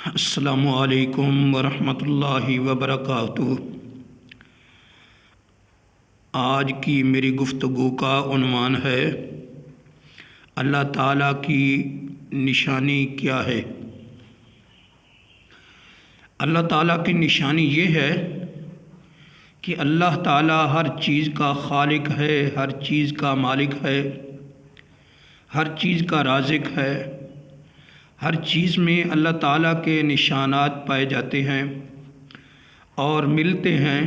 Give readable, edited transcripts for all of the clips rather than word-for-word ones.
السلام علیکم ورحمۃ اللہ وبرکاتہ۔ آج کی میری گفتگو کا عنوان ہے اللہ تعالیٰ کی نشانی کیا ہے۔ اللہ تعالیٰ کی نشانی یہ ہے کہ اللہ تعالیٰ ہر چیز کا خالق ہے، ہر چیز کا مالک ہے، ہر چیز کا رازق ہے۔ ہر چیز میں اللہ تعالیٰ کے نشانات پائے جاتے ہیں اور ملتے ہیں۔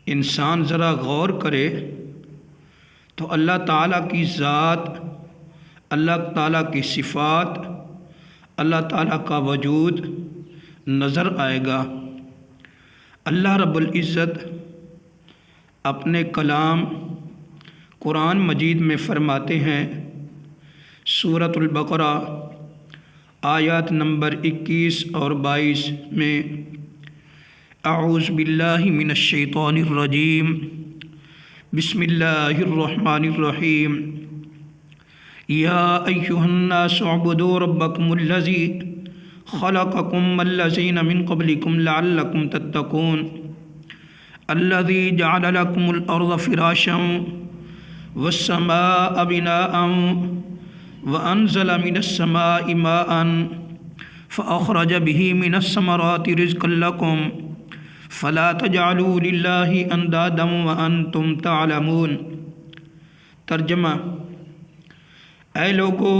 انسان ذرا غور کرے تو اللہ تعالیٰ کی ذات، اللہ تعالیٰ کی صفات، اللہ تعالیٰ کا وجود نظر آئے گا۔ اللہ رب العزت اپنے کلام قرآن مجید میں فرماتے ہیں، سورۃ البقرہ آیات نمبر 21 اور 22 میں، اعوذ باللہ من الشیطان الرجیم، بسم اللہ الرحمن الرحیم، یا ایہا الناس اعبدوا ربکم الذی خلقکم والذین من قبلکم لعلکم تتقون، الذی جعل لکم الارض فراشا والسماء بناء وأنزل من السماء ماء فأخرج به من الثمرات رزقا لكم فلا تجعلوا لله أندادا وأنتم تعلمون۔ ترجمہ: اے لوگو،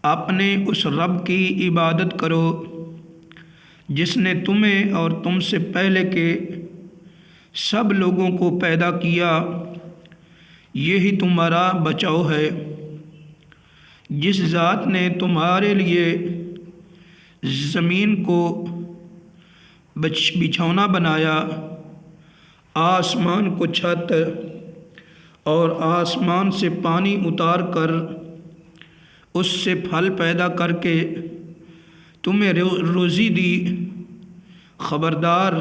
اپنے اس رب کی عبادت کرو جس نے تمہیں اور تم سے پہلے کے سب لوگوں کو پیدا کیا، یہی تمہارا بچاؤ ہے۔ جس ذات نے تمہارے لیے زمین کو بچھونا بنایا، آسمان کو چھت اور آسمان سے پانی اتار کر اس سے پھل پیدا کر کے تمہیں روزی دی، خبردار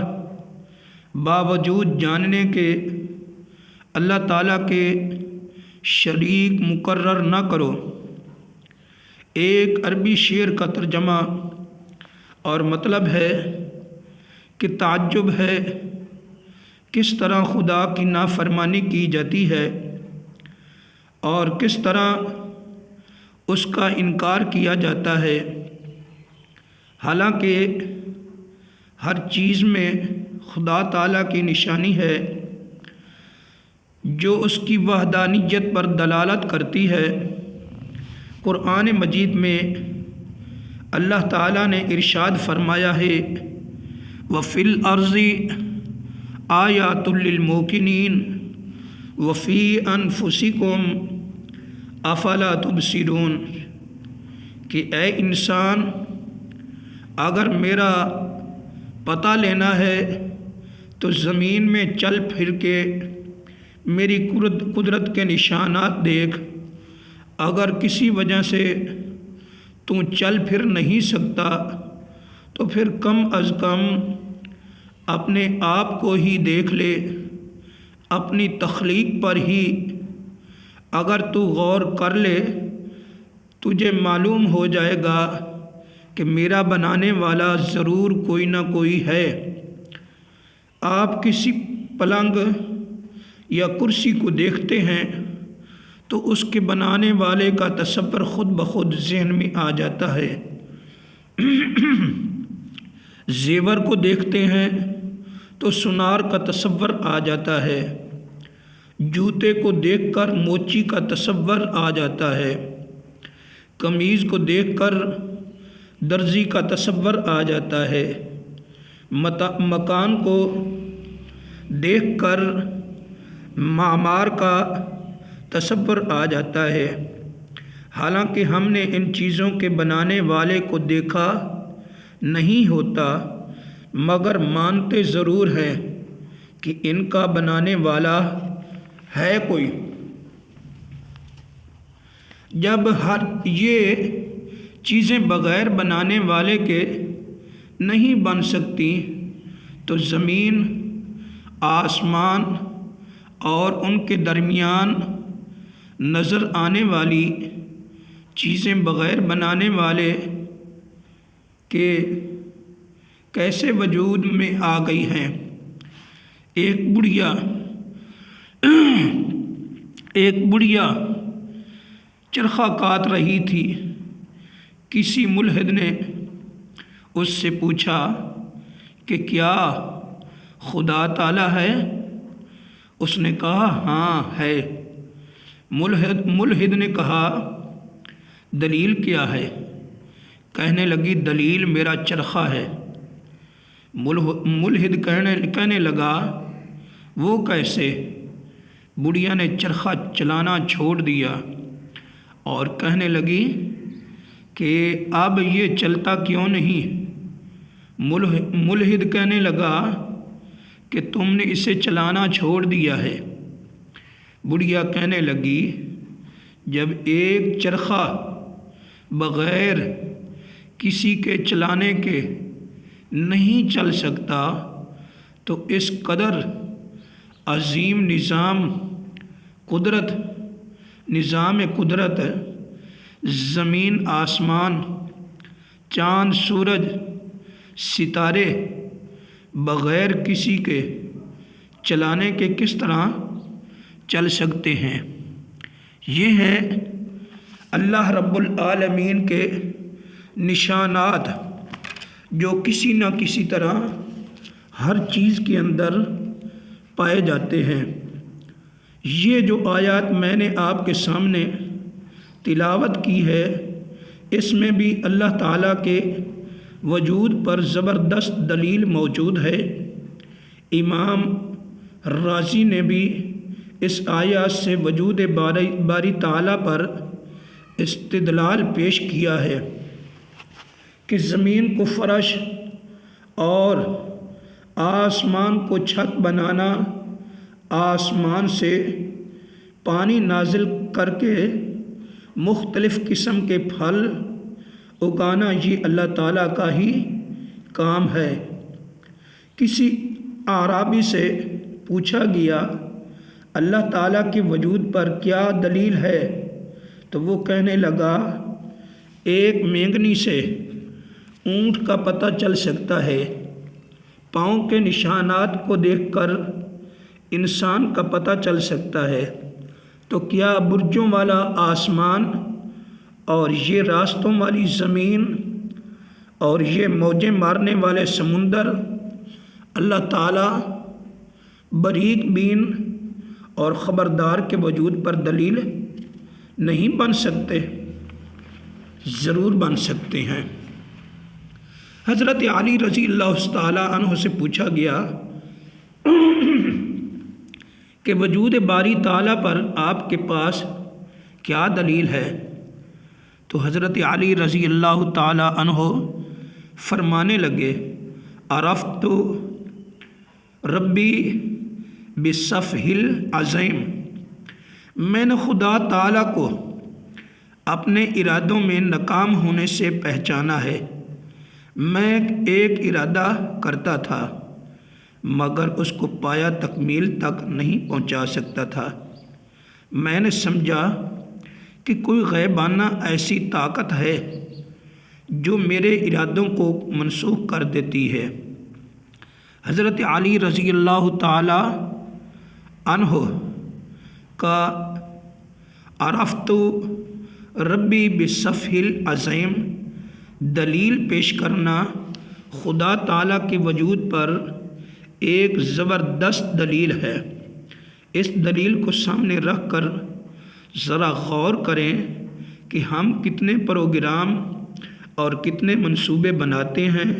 باوجود جاننے کے اللہ تعالیٰ کے شریک مقرر نہ کرو۔ ایک عربی شعر کا ترجمہ اور مطلب ہے کہ تعجب ہے کس طرح خدا کی نافرمانی کی جاتی ہے اور کس طرح اس کا انکار کیا جاتا ہے، حالانکہ ہر چیز میں خدا تعالیٰ کی نشانی ہے جو اس کی وحدانیت پر دلالت کرتی ہے۔ قرآن مجید میں اللہ تعالیٰ نے ارشاد فرمایا ہے، وَفِي الْأَرْضِ آیَاتٌ لِّلْمُوقِنِينَ وَفِي أَنفُسِكُمْ أَفَلَا تُبْصِرُونَ، کہ اے انسان، اگر میرا پتہ لینا ہے تو زمین میں چل پھر کے میری قدرت کے نشانات دیکھ۔ اگر کسی وجہ سے تو چل پھر نہیں سکتا تو پھر کم از کم اپنے آپ کو ہی دیکھ لے، اپنی تخلیق پر ہی اگر تو غور کر لے، تجھے معلوم ہو جائے گا کہ میرا بنانے والا ضرور کوئی نہ کوئی ہے۔ آپ کسی پلنگ یا کرسی کو دیکھتے ہیں تو اس کے بنانے والے کا تصور خود بخود ذہن میں آ جاتا ہے۔ زیور کو دیکھتے ہیں تو سونار کا تصور آ جاتا ہے، جوتے کو دیکھ کر موچی کا تصور آ جاتا ہے، قمیض کو دیکھ کر درزی کا تصور آ جاتا ہے، مکان کو دیکھ کر معمار کا تصور آ جاتا ہے۔ حالانکہ ہم نے ان چیزوں کے بنانے والے کو دیکھا نہیں ہوتا، مگر مانتے ضرور ہیں کہ ان کا بنانے والا ہے کوئی۔ جب یہ چیزیں بغیر بنانے والے کے نہیں بن سکتی تو زمین، آسمان اور ان کے درمیان نظر آنے والی چیزیں بغیر بنانے والے کہ کیسے وجود میں آ گئی ہیں۔ ایک بڑھیا چرخہ کاٹ رہی تھی۔ کسی ملحد نے اس سے پوچھا کہ کیا خدا تعالیٰ ہے؟ اس نے کہا ہاں ہے۔ ملحد نے کہا دلیل کیا ہے؟ کہنے لگی دلیل میرا چرخہ ہے۔ ملحد کہنے لگا وہ کیسے؟ بڑھیا نے چرخہ چلانا چھوڑ دیا اور کہنے لگی کہ اب یہ چلتا کیوں نہیں؟ ملحد کہنے لگا کہ تم نے اسے چلانا چھوڑ دیا ہے۔ بڑھیا کہنے لگی جب ایک چرخہ بغیر کسی کے چلانے کے نہیں چل سکتا تو اس قدر عظیم نظام قدرت زمین آسمان چاند سورج ستارے بغیر کسی کے چلانے کے کس طرح چل سکتے ہیں؟ یہ ہے اللہ رب العالمین کے نشانات جو کسی نہ کسی طرح ہر چیز کے اندر پائے جاتے ہیں۔ یہ جو آیات میں نے آپ کے سامنے تلاوت کی ہے اس میں بھی اللہ تعالیٰ کے وجود پر زبردست دلیل موجود ہے۔ امام رازی نے بھی اس آیات سے وجود باری تعالیٰ پر استدلال پیش کیا ہے کہ زمین کو فرش اور آسمان کو چھت بنانا، آسمان سے پانی نازل کر کے مختلف قسم کے پھل اگانا، یہ اللہ تعالیٰ کا ہی کام ہے۔ کسی اعرابی سے پوچھا گیا اللہ تعالیٰ کے وجود پر کیا دلیل ہے؟ تو وہ کہنے لگا ایک مینگنی سے اونٹ کا پتہ چل سکتا ہے، پاؤں کے نشانات کو دیکھ کر انسان کا پتہ چل سکتا ہے، تو کیا برجوں والا آسمان اور یہ راستوں والی زمین اور یہ موجیں مارنے والے سمندر اللہ تعالیٰ باریک بین اور خبردار کے وجود پر دلیل نہیں بن سکتے؟ ضرور بن سکتے ہیں۔ حضرت علی رضی اللہ تعالیٰ عنہ سے پوچھا گیا کہ وجود باری تعالیٰ پر آپ کے پاس کیا دلیل ہے؟ تو حضرت علی رضی اللہ تعالیٰ عنہ فرمانے لگے عرفت ربی بالصفح العظیم، میں نے خدا تعالیٰ کو اپنے ارادوں میں ناکام ہونے سے پہچانا ہے۔ میں ایک ارادہ کرتا تھا مگر اس کو پایا تکمیل تک نہیں پہنچا سکتا تھا۔ میں نے سمجھا کہ کوئی غیبانہ ایسی طاقت ہے جو میرے ارادوں کو منسوخ کر دیتی ہے۔ حضرت علی رضی اللہ تعالی عنہ کا عرفت ربی بالصفح العظیم دلیل پیش کرنا خدا تعالیٰ کے وجود پر ایک زبردست دلیل ہے۔ اس دلیل کو سامنے رکھ کر ذرا غور کریں کہ ہم کتنے پروگرام اور کتنے منصوبے بناتے ہیں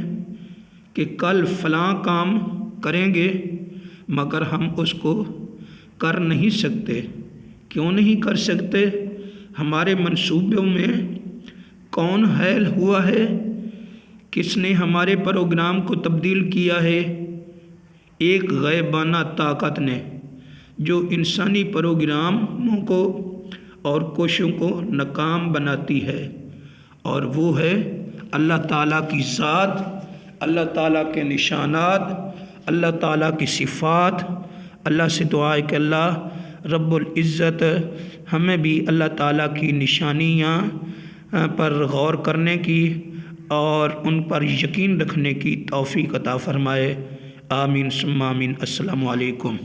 کہ کل فلاں کام کریں گے مگر ہم اس کو کر نہیں سکتے۔ کیوں نہیں کر سکتے؟ ہمارے منصوبوں میں کون حائل ہوا ہے؟ کس نے ہمارے پروگرام کو تبدیل کیا ہے؟ ایک غیبانہ طاقت نے، جو انسانی پروگراموں کو اور کوششوں کو ناکام بناتی ہے، اور وہ ہے اللہ تعالیٰ کی ذات، اللہ تعالیٰ کے نشانات، اللہ تعالیٰ کی صفات۔ اللہ سے دعا ہے کہ اللہ رب العزت ہمیں بھی اللہ تعالیٰ کی نشانیاں پر غور کرنے کی اور ان پر یقین رکھنے کی توفیق عطا فرمائے۔ آمین ثم آمین۔ السلام علیکم۔